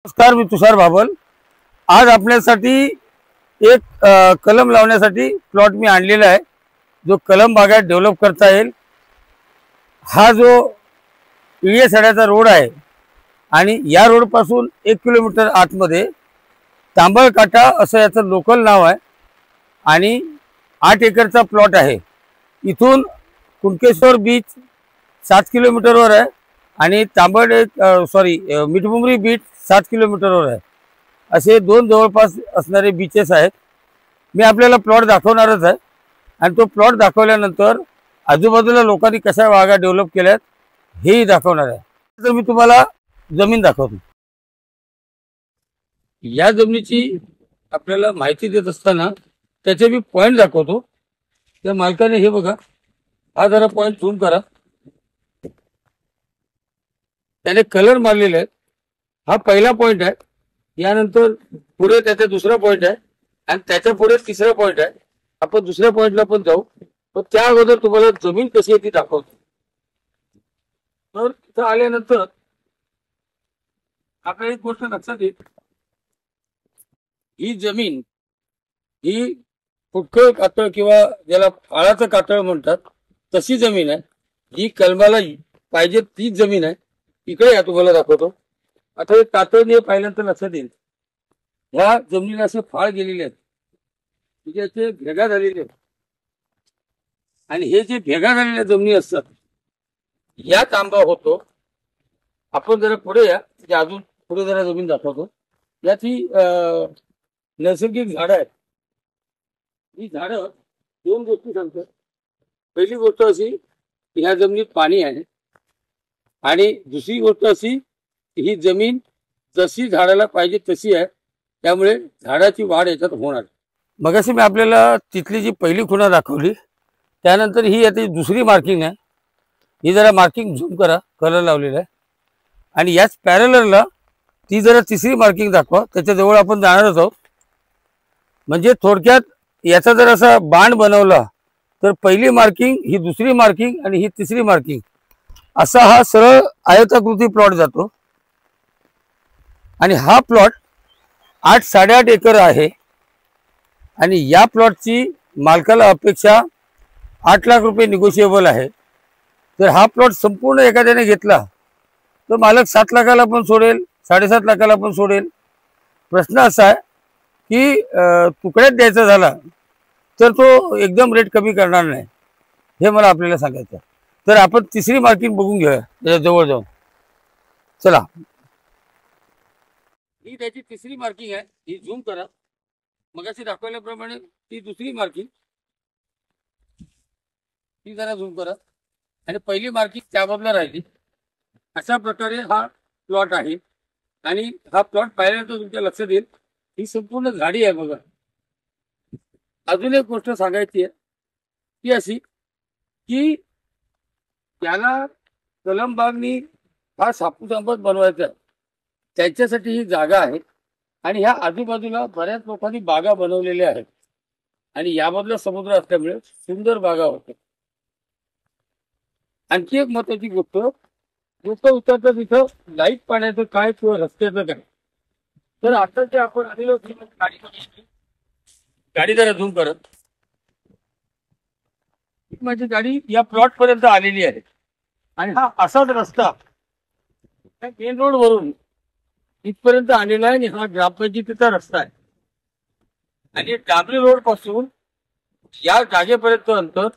नमस्कार, मी तुषार बाबल। आज आपल्यासाठी एक कलम लावण्यासाठी प्लॉट मी आणलेला आहे, जो कलम बागायत डेव्हलप करता येईल। हा जो इळेसड्याचा रोड आहे आणि या रोड पासून 1 किलोमीटर आतमध्ये तांबळकाटा असं याचं लोकल नाव आहे आणि 8 एकरचा प्लॉट आहे। इथून कुणकेश्वर बीच 7 किलोमीटरवर आहे आणि मिठमुंबरी बीच 7 किलोमीटरवर आहे। असे दोन जवळपास असणारे बीचेस आहेत। मी आपल्याला प्लॉट दाखवणारच आहे आणि तो प्लॉट दाखवल्यानंतर आजूबाजूला लोकांनी कशा बागा डेव्हलप केल्यात हेही दाखवणार आहे। तर मी तुम्हाला जमीन दाखवतो। या जमिनीची आपल्याला माहिती देत असताना त्याचे मी पॉइंट दाखवतो। त्या मालकाने हे बघा, हा जरा पॉइंट झूम करा, त्याने कलर मारलेले आहेत। हा पहिला पॉइंट आहे, यानंतर पुढे त्याचा दुसरा पॉइंट आहे आणि त्याच्या पुढे तिसरा पॉइंट आहे। आपण दुसऱ्या पॉइंटला पण जाऊ, पण त्या अगोदर तुम्हाला जमीन कशी आहे ती दाखवतो। तर इथं आल्यानंतर आपल्याला एक गोष्ट लक्षात येईल, ही जमीन ही फुटकळ कातळ किंवा ज्याला फाळाचं कातळ म्हणतात तशी जमीन आहे। ही कलमाला पाहिजे तीच जमीन आहे। इकडे या, तुम्हाला दाखवतो। आता हे कातळने पाहिल्यानंतर लक्षात येईल, ह्या जमिनीला असे फाळ गेलेले आहेत, म्हणजे असे भेगा झालेले आहेत। आणि हे जे भेगा झालेल्या जमिनी असतात यात आंबा होतो। आपण जरा पुढे या, म्हणजे अजून पुढे जरा जमीन दाखवतो। यात ही नैसर्गिक झाडं आहेत। ही झाडं दोन गोष्टी सांगतात। पहिली गोष्ट अशी की ह्या जमिनीत पाणी आहे आणि दुसरी गोष्ट अशी की ही जमीन जशी झाडाला पाहिजे तशी आहे, त्यामुळे झाडाची वाढ याच्यात होणार। मगाशी मी आपल्याला तिथली जी पहिली खुणा दाखवली, त्यानंतर ही याची दुसरी मार्किंग आहे। ही जरा मार्किंग झूम करा, कलर लावलेला आहे। आणि याच पॅरलरला ती जरा तिसरी मार्किंग दाखवा, त्याच्याजवळ आपण जाणारच आहोत। म्हणजे थोडक्यात याचा जर असा बाण बनवला तर पहिली मार्किंग, ही दुसरी मार्किंग आणि ही तिसरी मार्किंग, असा हा सरळ आयताकृती प्लॉट जातो। आणि हा प्लॉट 8-8.5 एकर आहे आणि या प्लॉटची मालकाला अपेक्षा 8 लाख रुपये निगोशिएबल आहे। तर हा प्लॉट संपूर्ण एखाद्याने घेतला तर मालक 7 लाखाला पण सोडेल, 7.5 लाखाला पण सोडेल। प्रश्न असा आहे की तुकड्यात द्यायचा झाला तर तो एकदम रेट कमी करणार नाही, हे मला आपल्याला सांगायचं आहे। तर आपण तिसरी मार्किंग बघून घेऊया त्याच्या जवळ जाऊन। चला, ही त्याची तिसरी मार्किंग आहे। ही झूम करा, मगाशी दाखवल्याप्रमाणे ती दुसरी मार्किंग, ती जरा झूम करा आणि पहिली मार्किंग त्या बाजूला राहिली। अशा प्रकारे हा प्लॉट आहे आणि हा प्लॉट पाहिल्यानंतर तुमच्या लक्षात येईल ही संपूर्ण झाडी आहे। बघा, अजून एक गोष्ट सांगायची आहे ती अशी की त्याला कलम बागनी हा हापूस आंबा बनवायचा आहे, त्याच्यासाठी ही जागा आहे। आणि ह्या आजूबाजूला बऱ्याच लोकांनी बागा बनवलेल्या आहेत आणि या बाजूला समुद्र असल्यामुळे सुंदर बागा होतात। आणखी एक महत्वाची गोष्ट, लोक विचारतात तिथं लाईट पाण्याचं काय किंवा रस्त्याचं काय। तर आता जे आपण आलेलो गाडी जरा झूम करत, माझी गाडी या प्लॉट पर्यंत आलेली आहे आणि हा असाच रस्ता मेन रोड वरून इथपर्यंत आलेला आहे आणि हा ग्रामपंचायतीचा रस्ता आहे। आणि डांबरी रोड पासून या जागेपर्यंत अंतर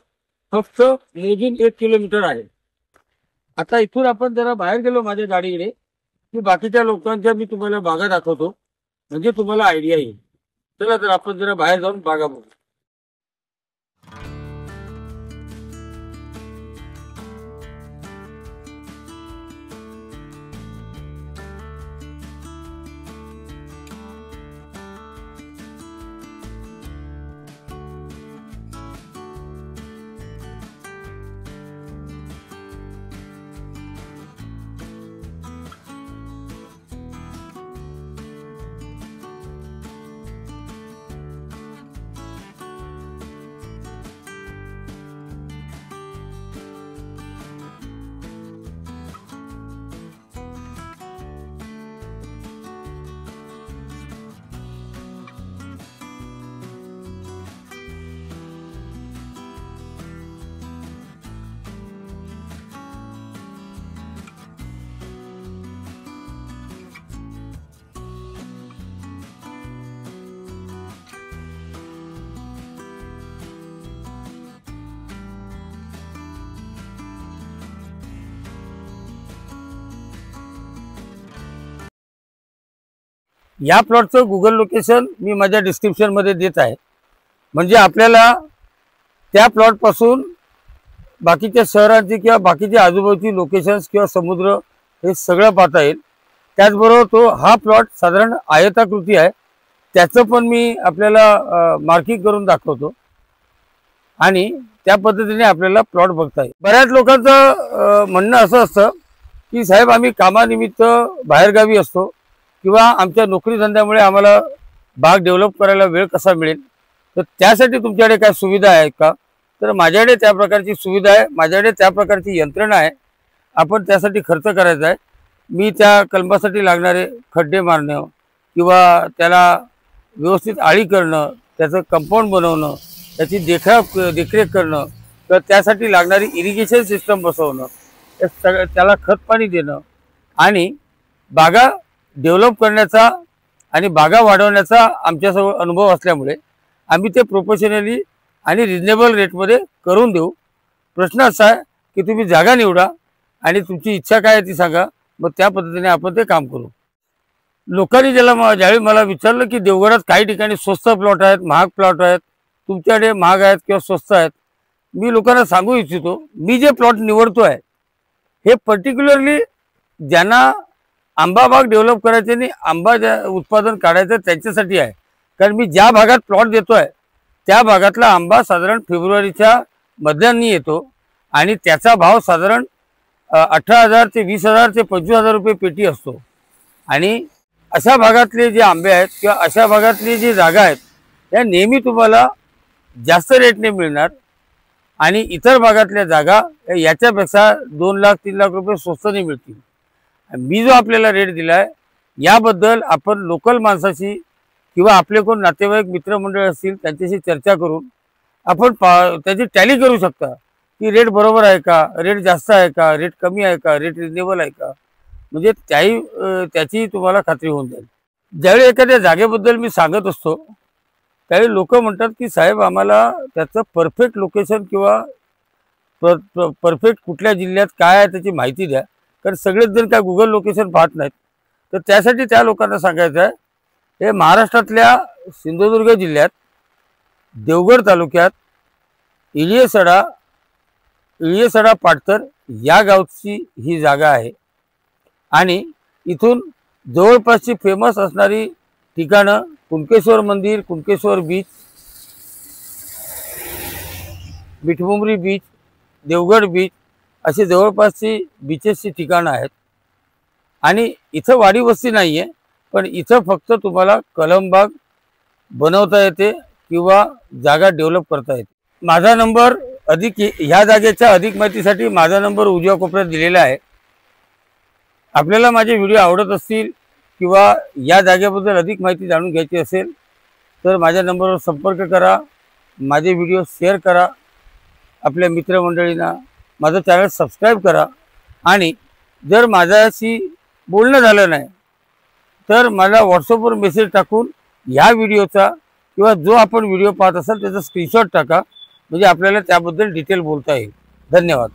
फक्त मोजून 1 किलोमीटर आहे। आता इथून आपण जरा बाहेर गेलो माझ्या गाडीकडे की बाकीच्या लोकांच्या मी तुम्हाला बागा दाखवतो, म्हणजे तुम्हाला आयडिया येईल। चला, तर आपण जरा बाहेर जाऊन बागा बघू। या प्लॉटचं गुगल लोकेशन मी माझ्या डिस्क्रिप्शनमध्ये देत आहे, म्हणजे आपल्याला त्या प्लॉटपासून बाकीच्या शहरांची किंवा बाकीच्या आजूबाजूची लोकेशन्स किंवा समुद्र हे सगळं पाहता येईल। त्याचबरोबर तो हा प्लॉट साधारण आयताकृती आहे, त्याचं पण मी आपल्याला मार्किंग करून दाखवतो आणि त्या पद्धतीने आपल्याला प्लॉट बघता येईल। बऱ्याच लोकांचं म्हणणं असं असतं की साहेब आम्ही कामानिमित्त बाहेरगावी असतो किंवा आमच्या नोकरी धंद्यामुळे आम्हाला बाग डेव्हलप करायला वेळ कसा मिळेल, तर त्यासाठी तुमच्याकडे काय सुविधा आहे का? तर माझ्याकडे त्या प्रकारची सुविधा आहे, माझ्याकडे त्या प्रकारची यंत्रणा आहे। आपण त्यासाठी खर्च करायचा आहे। मी त्या कलमासाठी लागणारे खड्डे मारणं किंवा त्याला व्यवस्थित आळी करणं, त्याचं कंपाऊंड बनवणं, त्याची देखरेख करणं, तर त्यासाठी लागणारी इरिगेशन सिस्टम बसवणं, त्याला खत पाणी देणं आणि बागा डेव्हलप करण्याचा आणि बागा वाढवण्याचा आमच्यासोबत अनुभव असल्यामुळे आम्ही ते प्रोफेशनली आणि रिजनेबल रेटमध्ये करून देऊ। प्रश्न असा आहे की तुम्ही जागा निवडा आणि तुमची इच्छा काय आहे ती सांगा, मग त्या पद्धतीने आपण ते काम करू। लोकांनी ज्यावेळी मला विचारलं की देवगडात काही ठिकाणी स्वस्त प्लॉट आहेत, महाग प्लॉट आहेत, तुमच्याकडे महाग आहेत किंवा स्वस्त आहेत, मी लोकांना सांगू इच्छितो मी जे प्लॉट निवडतो आहे हे पर्टिक्युलरली ज्यांना आंबा बाग डेव्हलप करायचे आणि आंबा उत्पादन काढायचं त्यांच्यासाठी आहे। कारण मी ज्या भागात प्लॉट देतो आहे त्या भागातला आंबा साधारण फेब्रुवारीच्या मध्यान्नी येतो आणि त्याचा भाव साधारण 18,000 ते 20,000 ते 25,000 रुपये पेटी असतो। आणि अशा भागातले जे आंबे आहेत किंवा अशा भागातली जी जागा आहेत त्या नेहमी तुम्हाला जास्त रेटने मिळणार आणि इतर भागातल्या जागा याच्यापेक्षा 2 लाख 3 लाख रुपये स्वस्ताने मिळतील। मी जो आपल्याला रेट दिला आहे याबद्दल आपण लोकल माणसाशी किंवा आपले कोण नातेवाईक मित्रमंडळ असतील त्यांच्याशी चर्चा करून आपण त्याची टॅली करू शकता की रेट बरोबर आहे का, रेट जास्त आहे का, रेट कमी आहे का, रेट रिजनेबल आहे का, म्हणजे त्याची तुम्हाला खात्री होऊन जाईल। ज्यावेळी एखाद्या जागेबद्दल मी सांगत असतो त्यावेळी लोक म्हणतात की साहेब आम्हाला त्याचं परफेक्ट लोकेशन किंवा परफेक्ट कुठल्या जिल्ह्यात काय आहे त्याची माहिती द्या, कारण सगळेच जण काय गुगल लोकेशन पाहत नाहीत। तर त्यासाठी त्या लोकांना सांगायचं आहे हे महाराष्ट्रातल्या सिंधुदुर्ग जिल्ह्यात देवगड तालुक्यात इळियसडा पाटतर या गावची ही जागा आहे आणि इथून जवळपासची फेमस असणारी ठिकाणं कुणकेश्वर मंदिर, Kunkeshwar beach, Mithmumbari beach, Devgad beach अशी जवळपासची बीचेसची ठिकाणं आहेत। आणि इथं वाडी वस्ती नाही आहे, पण इथं फक्त तुम्हाला कलमबाग बनवता येते किंवा जागा डेव्हलप करता येते। माझा नंबर ह्या जागेच्या अधिक माहितीसाठी माझा नंबर उजव्या कोपऱ्यात दिलेला आहे। आपल्याला माझे व्हिडिओ आवडत असतील किंवा या जागेबद्दल अधिक माहिती जाणून घ्यायची असेल तर माझ्या नंबरवर संपर्क करा, माझे व्हिडिओ शेअर करा आपल्या मित्रमंडळींना, माझं चॅनल सबस्क्राईब करा आणि जर माझ्याशी बोलणं झालं नाही तर मला व्हॉट्सअपवर मेसेज टाकून ह्या व्हिडिओचा किंवा जो आपण व्हिडिओ पाहत असाल त्याचा स्क्रीनशॉट टाका, म्हणजे आपल्याला त्याबद्दल डिटेल बोलता येईल। धन्यवाद।